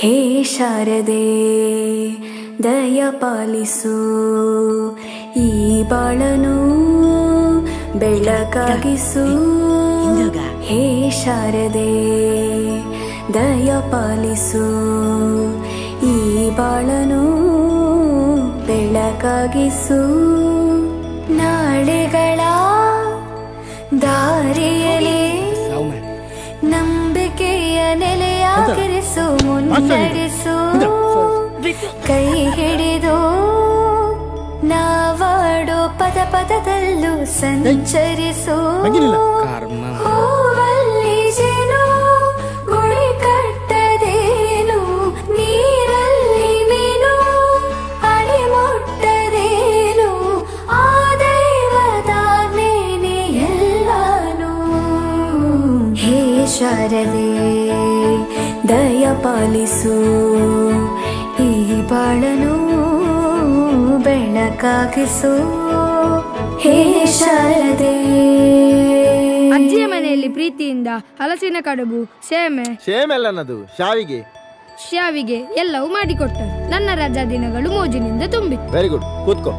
ಹೇ ಶಾರದೆ ದಯ ಪಾಲಿಸು, ಈ ಬಾಳನು ಬೆಳಕಾಗಿಸು. ಹೇ ಶಾರದೆ ದಯ ಪಾಲಿಸು, ಈ ಬಾಳನು ಬೆಳಕಾಗಿಸು. ನಾಳೆಗಳ ದಾರಿಯಲ್ಲಿ ನಂಬಿಕೆಯ ನೆಲೆಯಾಗಿರಿಸು, ಮುನ್ನಡೆಸು. ಕೈ ಹಿಡಿದು ನಾವಾಡೋ ಪದ ಪದದಲ್ಲೂ ಸಂಚರಿಸು. ಹೂವಲ್ಲಿ ಜೇನು ಗುಳಿ ಕಟ್ಟದೇನು, ನೀರಲ್ಲಿ ಮೀನು ಅಡಿ ಮುಟ್ಟದೇನು, ಆ ದೈವದಾಜ್ಞೆನೇ ಎಲ್ಲಾನು. ಹೇ ಶಾರದೆ ದಯ ಪಾಲಿಸು, ಈ ಬಾಳನು ಬೆಳಕಾಗಿಸು. ಹೇ ಶಾರದೆ. ಅಜ್ಜಿಯ ಮನೆಯಲ್ಲಿ ಪ್ರೀತಿಯಿಂದ ಹಲಸಿನ ಕಡುಬು, ಸೇಮೆಲ್ಲನದು ಶಾವಿಗೆ ಎಲ್ಲವೂ ಮಾಡಿಕೊಟ್ಟರು. ನನ್ನ ರಜಾ ದಿನಗಳು ಮೋಜಿನಿಂದ ತುಂಬಿತ್ತು. ವೆರಿ ಗುಡ್, ಕೂತ್ಕೋ.